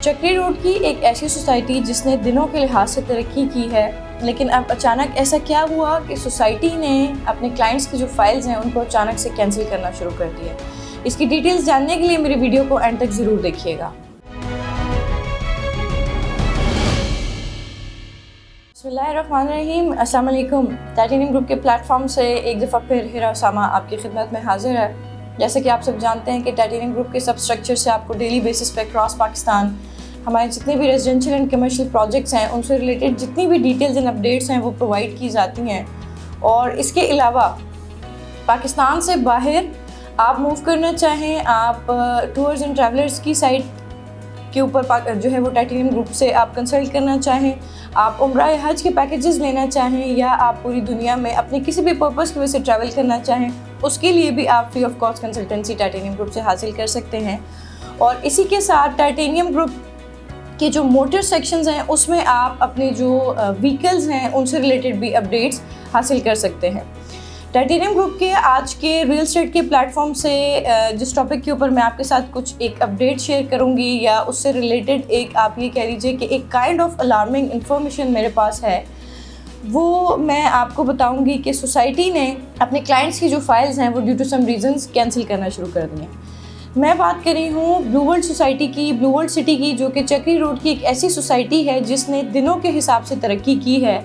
चक्री रोड की एक ऐसी सोसाइटी जिसने दिनों के लिहाज से तरक्की की है, लेकिन अब अचानक ऐसा क्या हुआ कि सोसाइटी ने अपने क्लाइंट्स की जो फाइल्स हैं उनको अचानक से कैंसिल करना शुरू कर दिया। इसकी डिटेल्स जानने के लिए मेरी वीडियो को एंड तक ज़रूर देखिएगा। बिस्मिल्लाहिर्रहमानिर्रहीम, अस्सलाम वालेकुम। टाइटेनियम ग्रुप के प्लेटफॉर्म से एक दफ़ा फिर हिरा उसामा आपकी खिदमत में हाजिर है। जैसे कि आप सब जानते हैं कि टाइटेनियम ग्रुप के सब स्ट्रक्चर से आपको डेली बेसिस पे क्रॉस पाकिस्तान हमारे जितने भी रेजिडेंशियल एंड कमर्शियल प्रोजेक्ट्स हैं उनसे रिलेटेड जितनी भी डिटेल्स एंड अपडेट्स हैं वो प्रोवाइड की जाती हैं। और इसके अलावा पाकिस्तान से बाहर आप मूव करना चाहें, आप टूर्स एंड ट्रैवलर्स की साइट के ऊपर जो है वो टाइटेनियम ग्रुप से आप कंसल्ट करना चाहें, आप उम्रा या हज के पैकेजेस लेना चाहें, या आप पूरी दुनिया में अपने किसी भी पर्पज़ की वजह से ट्रैवल करना चाहें, उसके लिए भी आप free of cost consultancy titanium group से हासिल कर सकते हैं। और इसी के साथ टाइटेनियम ग्रुप के जो मोटर सेक्शंस हैं उसमें आप अपने जो व्हीकल्स हैं उनसे रिलेटेड भी अपडेट्स हासिल कर सकते हैं। टाइटेनियम ग्रुप के आज के रियल एस्टेट के प्लेटफॉर्म से जिस टॉपिक के ऊपर मैं आपके साथ कुछ एक अपडेट शेयर करूंगी या उससे रिलेटेड एक आप ये कह लीजिए कि एक काइंड ऑफ अलार्मिंग इन्फॉर्मेशन मेरे पास है, वो मैं आपको बताऊंगी कि सोसाइटी ने अपने क्लाइंट्स की जो फाइल्स हैं वो due to some reasons cancel करना शुरू कर दी हैं। मैं बात कर रही हूँ ब्लू वर्ल्ड सोसाइटी की, ब्लू वर्ल्ड सिटी की, जो कि चक्री रोड की एक ऐसी सोसाइटी है जिसने दिनों के हिसाब से तरक्की की है।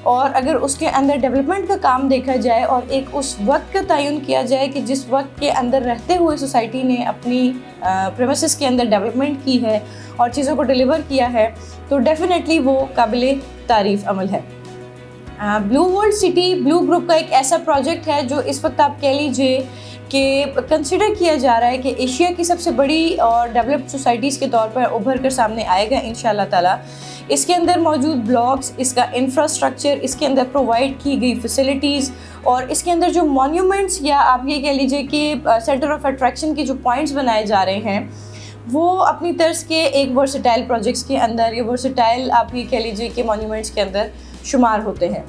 और अगर उसके अंदर डेवलपमेंट का काम देखा जाए और एक उस वक्त का तयन किया जाए कि जिस वक्त के अंदर रहते हुए सोसाइटी ने अपनी प्रेमिसेस के अंदर डेवलपमेंट की है और चीज़ों को डिलीवर किया है, तो डेफिनेटली वो काबिले तारीफ़ अमल है। Blue world city blue group का एक ऐसा प्रोजेक्ट है जो इस वक्त आप कह लीजिए कि कंसिडर किया जा रहा है कि एशिया की सबसे बड़ी और डेवलप्ड सोसाइटीज़ के तौर पर उभर कर सामने आएगा इंशाल्लाह ताला। इसके अंदर मौजूद ब्लॉक्स, इसका इंफ्रास्ट्रक्चर, इसके अंदर प्रोवाइड की गई फैसिलिटीज़ और इसके अंदर जो मॉन्यूमेंट्स या आप ये कह लीजिए कि सेंटर ऑफ अट्रैक्शन के जो पॉइंट्स बनाए जा रहे हैं वो अपनी तर्ज के एक वर्सेटाइल प्रोजेक्ट्स के अंदर या वर्सेटाइल आप ये कह लीजिए कि मॉन्यूमेंट्स के अंदर शुमार होते हैं।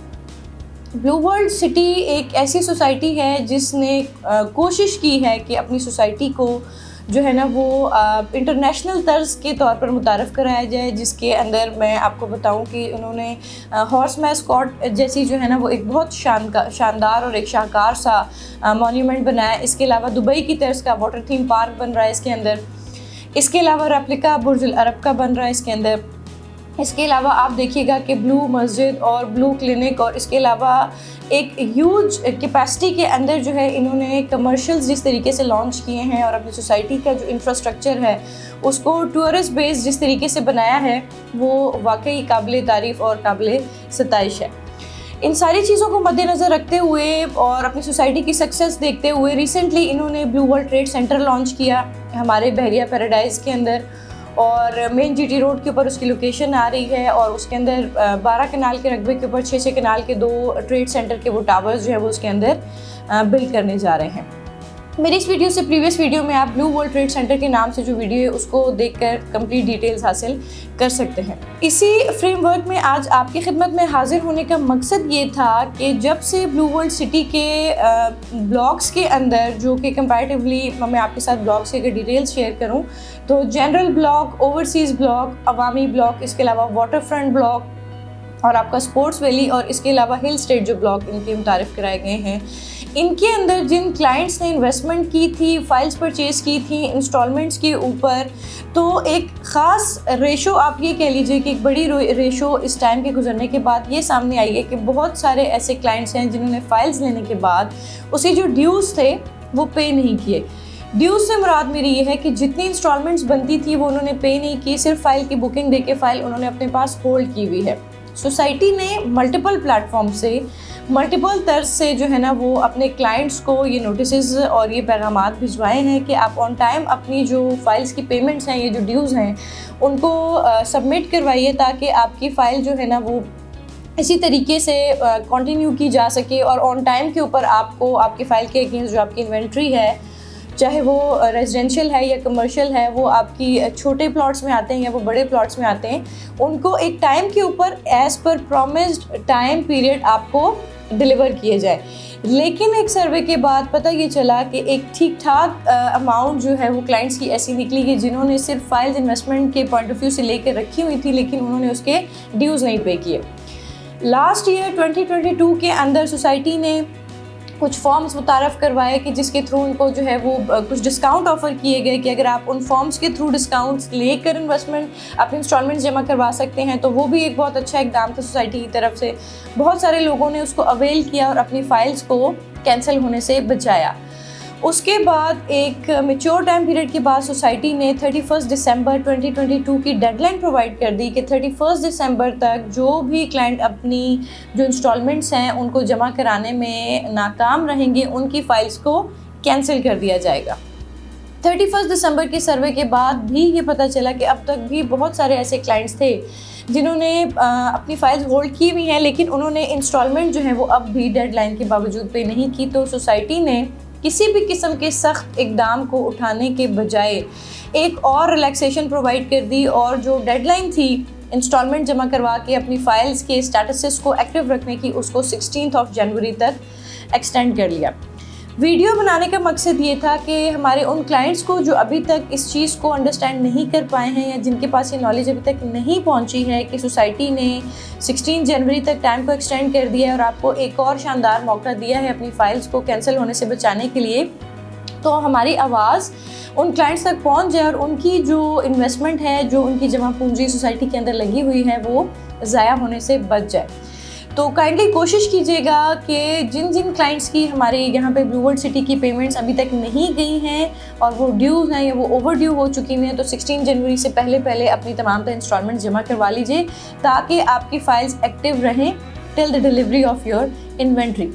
ब्लू वर्ल्ड सिटी एक ऐसी सोसाइटी है जिसने कोशिश की है कि अपनी सोसाइटी को जो है ना वो इंटरनेशनल तर्ज के तौर पर मुतारफ़ कराया जाए, जिसके अंदर मैं आपको बताऊं कि उन्होंने हॉर्स मैस्कॉट जैसी जो है ना वो एक बहुत शानदार और एक शाहकार सा मॉन्यूमेंट बनाया है। इसके अलावा दुबई की तर्ज का वाटर थीम पार्क बन रहा है इसके अंदर। इसके अलावा रेप्लिका बुर्ज अल अरब का बन रहा है इसके अंदर। इसके अलावा आप देखिएगा कि ब्लू मस्जिद और ब्लू क्लिनिक और इसके अलावा एक ह्यूज कैपेसिटी के अंदर जो है इन्होंने कमर्शियल्स जिस तरीके से लॉन्च किए हैं और अपनी सोसाइटी का जो इंफ्रास्ट्रक्चर है उसको टूरिस्ट बेस जिस तरीके से बनाया है वो वाकई काबिल तारीफ़ और काबिल सताइश है। इन सारी चीज़ों को मद्देनज़र रखते हुए और अपनी सोसाइटी की सक्सेस देखते हुए रिसेंटली इन्होंने blue world trade centre launch किया हमारे बहरिया पैराडाइज़ के अंदर, और मेन जीटी रोड के ऊपर उसकी लोकेशन आ रही है और उसके अंदर 12 कनाल के रकबे के ऊपर 6 कनाल के 2 ट्रेड सेंटर के वो टावर्स जो है वो उसके अंदर बिल्ड करने जा रहे हैं। मेरी इस वीडियो से प्रीवियस वीडियो में आप ब्लू वर्ल्ड ट्रेड सेंटर के नाम से जो वीडियो है उसको देखकर कंप्लीट डिटेल्स हासिल कर सकते हैं। इसी फ्रेमवर्क में आज आपकी खिदमत में हाजिर होने का मकसद ये था कि जब से ब्लू वर्ल्ड सिटी के ब्लॉक्स के अंदर जो कि कंपैरेटिवली मैं आपके साथ ब्लॉक्स की अगर डिटेल्स शेयर करूँ तो जनरल ब्लॉक, ओवरसीज़ ब्लॉक, अवामी ब्लॉक, इसके अलावा वाटर फ्रंट ब्लॉक और आपका स्पोर्ट्स वैली और इसके अलावा हिल स्टेट जो ब्लॉक इनके मुतारिफ कराए गए हैं, इनके अंदर जिन क्लाइंट्स ने इन्वेस्टमेंट की थी, फाइल्स परचेज़ की थी इंस्टॉलमेंट्स के ऊपर, तो एक ख़ास रेशो आप ये कह लीजिए कि एक बड़ी रेशो इस टाइम के गुजरने के बाद ये सामने आई है कि बहुत सारे ऐसे क्लाइंट्स हैं जिन्होंने फ़ाइल्स लेने के बाद उसके जो ड्यूज़ थे वो पे नहीं किए। ड्यूज़ से मुराद मेरी ये है कि जितनी इंस्टॉलमेंट्स बनती थी वो उन्होंने पे नहीं की, सिर्फ फ़ाइल की बुकिंग दे के फ़ाइल उन्होंने अपने पास होल्ड की हुई है। सोसाइटी ने मल्टीपल प्लेटफॉर्म से मल्टीपल तर्ज से जो है ना वो अपने क्लाइंट्स को ये नोटिस और ये पैगामात भिजवाए हैं कि आप ऑन टाइम अपनी जो फाइल्स की पेमेंट्स हैं, ये जो ड्यूज़ हैं उनको सबमिट करवाइए ताकि आपकी फ़ाइल जो है ना वो इसी तरीके से कंटिन्यू की जा सके और ऑन टाइम के ऊपर आपको आपकी फ़ाइल के अगेंस्ट जो आपकी इन्वेंट्री है, चाहे वो रेजिडेंशियल है या कमर्शियल है, वो आपकी छोटे प्लॉट्स में आते हैं या वो बड़े प्लॉट्स में आते हैं, उनको एक टाइम के ऊपर as per promised time period आपको डिलीवर किए जाए। लेकिन एक सर्वे के बाद पता ये चला कि एक ठीक ठाक अमाउंट जो है वो क्लाइंट्स की ऐसी निकली कि जिन्होंने सिर्फ फाइल्स इन्वेस्टमेंट के पॉइंट ऑफ व्यू से लेकर रखी हुई थी, लेकिन उन्होंने उसके ड्यूज़ नहीं पे किए। लास्ट ईयर 2022 के अंदर सोसाइटी ने कुछ फॉर्म्स मुतारफ़ करवाए कि जिसके थ्रू उनको जो है वो कुछ डिस्काउंट ऑफ़र किए गए कि अगर आप उन फॉर्म्स के थ्रू डिस्काउंट्स लेकर इन्वेस्टमेंट अपनी इंस्टॉलमेंट्स जमा करवा सकते हैं। तो वो भी एक बहुत अच्छा इकदाम था सोसाइटी की तरफ से। बहुत सारे लोगों ने उसको अवेल किया और अपनी फ़ाइल्स को कैंसिल होने से बचाया। उसके बाद एक मैच्योर टाइम पीरियड के बाद सोसाइटी ने 31 दिसंबर 2022 की डेडलाइन प्रोवाइड कर दी कि 31 दिसंबर तक जो भी क्लाइंट अपनी जो इंस्टॉलमेंट्स हैं उनको जमा कराने में नाकाम रहेंगे, उनकी फ़ाइल्स को कैंसिल कर दिया जाएगा। 31 दिसंबर के सर्वे के बाद भी ये पता चला कि अब तक भी बहुत सारे ऐसे क्लाइंट्स थे जिन्होंने अपनी फ़ाइल्स होल्ड की हुई हैं, लेकिन उन्होंने इंस्टॉलमेंट जो है वो अब भी डेडलाइन के बावजूद पे नहीं की। तो सोसाइटी ने किसी भी किस्म के सख्त इक़दाम को उठाने के बजाय एक और रिलैक्सेशन प्रोवाइड कर दी और जो डेडलाइन थी इंस्टॉलमेंट जमा करवा के अपनी फ़ाइल्स के स्टेटसेस को एक्टिव रखने की, उसको 16 जनवरी तक एक्सटेंड कर लिया। वीडियो बनाने का मकसद ये था कि हमारे उन क्लाइंट्स को जो अभी तक इस चीज़ को अंडरस्टैंड नहीं कर पाए हैं या जिनके पास ये नॉलेज अभी तक नहीं पहुंची है कि सोसाइटी ने 16 जनवरी तक टाइम को एक्सटेंड कर दिया है और आपको एक और शानदार मौका दिया है अपनी फ़ाइल्स को कैंसिल होने से बचाने के लिए, तो हमारी आवाज़ उन क्लाइंट्स तक पहुंच जाए और उनकी जो इन्वेस्टमेंट है, जो उनकी जमा पूंजी सोसाइटी के अंदर लगी हुई है, वो ज़ाया होने से बच जाए। तो काइंडली कोशिश कीजिएगा कि जिन जिन क्लाइंट्स की हमारे यहाँ पे ब्लू वर्ल्ड सिटी की पेमेंट्स अभी तक नहीं गई हैं और वो ड्यूज़ हैं या वो ओवर ड्यू हो चुकी हैं, तो 16 जनवरी से पहले अपनी तमाम तरह इंस्टॉलमेंट जमा करवा लीजिए ताकि आपकी फ़ाइल्स एक्टिव रहें till the delivery of your inventory.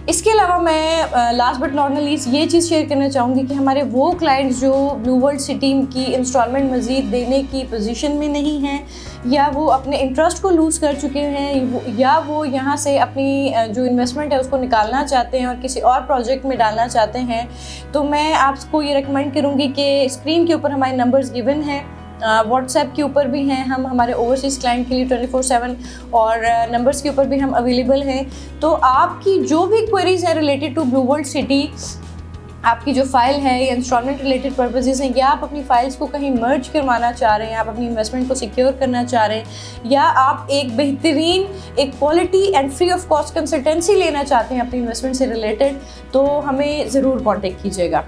इसके अलावा मैं लास्ट बट नॉट लीस्ट ये चीज़ शेयर करना चाहूँगी कि हमारे वो क्लाइंट्स जो ब्लू वर्ल्ड सिटी की इंस्टॉलमेंट मज़ीद देने की पोजीशन में नहीं हैं या वो अपने इंटरेस्ट को लूज़ कर चुके हैं या वो यहाँ से अपनी जो इन्वेस्टमेंट है उसको निकालना चाहते हैं और किसी और प्रोजेक्ट में डालना चाहते हैं, तो मैं आपको ये रिकमेंड करूँगी कि स्क्रीन के ऊपर हमारे नंबर्स गिवन हैं, व्हाट्सएप के ऊपर भी हैं हम हमारे ओवरसीज़ क्लाइंट के लिए 24/7 और नंबर्स के ऊपर भी हम अवेलेबल हैं। तो आपकी जो भी क्वेरीज़ हैं related to blue world city, आपकी जो फ़ाइल है या इंस्टॉलमेंट रिलेटेड पर्पसेस हैं, या आप अपनी फ़ाइल्स को कहीं मर्ज करवाना चाह रहे हैं, आप अपनी इन्वेस्टमेंट को सिक्योर करना चाह रहे हैं, या आप एक बेहतरीन एक quality and free of cost consultancy लेना चाहते हैं अपनी इन्वेस्टमेंट से रिलेटेड, तो हमें ज़रूर कॉन्टेक्ट कीजिएगा।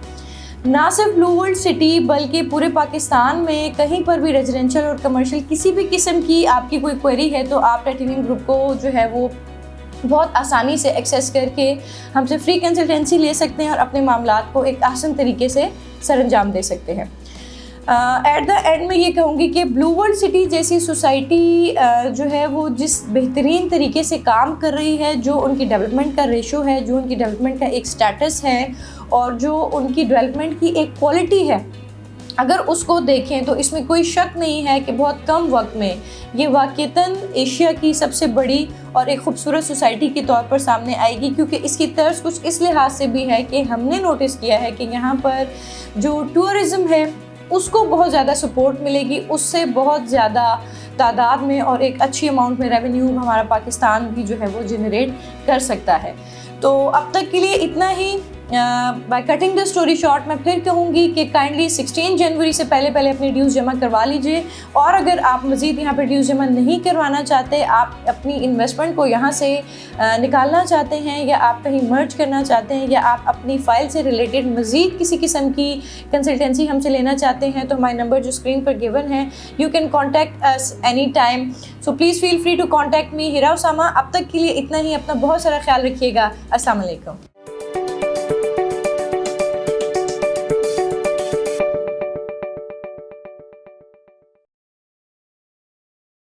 ना सिर्फ ब्लू वर्ल्ड सिटी बल्कि पूरे पाकिस्तान में कहीं पर भी रेजिडेंशियल और कमर्शियल किसी भी किस्म की आपकी कोई क्वेरी है तो आप टाइटेनियम ग्रुप को जो है वो बहुत आसानी से एक्सेस करके हमसे फ्री कंसल्टेंसी ले सकते हैं और अपने मामलात को एक आसान तरीके से सरअंजाम दे सकते हैं। एट द एंड में ये कहूँगी कि ब्लू वर्ल्ड सिटी जैसी सोसाइटी जो है वो जिस बेहतरीन तरीके से काम कर रही है, जो उनकी डेवलपमेंट का रेशो है, जो उनकी डेवलपमेंट का एक स्टेटस है और जो उनकी डेवलपमेंट की एक क्वालिटी है, अगर उसको देखें तो इसमें कोई शक नहीं है कि बहुत कम वक्त में ये वाक़ईतन एशिया की सबसे बड़ी और एक खूबसूरत सोसाइटी के तौर पर सामने आएगी, क्योंकि इसकी तर्ज कुछ इस लिहाज से भी है कि हमने नोटिस किया है कि यहाँ पर जो टूरिज़म है उसको बहुत ज़्यादा सपोर्ट मिलेगी, उससे बहुत ज़्यादा तादाद में और एक अच्छी अमाउंट में रेवेन्यू हमारा पाकिस्तान भी जो है वो जनरेट कर सकता है। तो अब तक के लिए इतना ही। By cutting the story short मैं फिर कहूँगी कि काइंडली 16 जनवरी से पहले अपनी ड्यूज़ जमा करवा लीजिए, और अगर आप मज़ीद यहाँ पर ड्यूज़ जमा नहीं करवाना चाहते, आप अपनी इन्वेस्टमेंट को यहाँ से निकालना चाहते हैं या आप कहीं मर्ज करना चाहते हैं या आप अपनी फ़ाइल से रिलेटेड मज़ीद किसी किस्म की कंसल्टेंसी हमसे लेना चाहते हैं, तो हमारे नंबर जो स्क्रीन पर गिवन है, you can contact us any time. So please feel free to contact me, Hira Usama. अब तक के लिए इतना ही। अपना बहुत सारा ख्याल रखिएगा। अस्सलाम वालेकुम।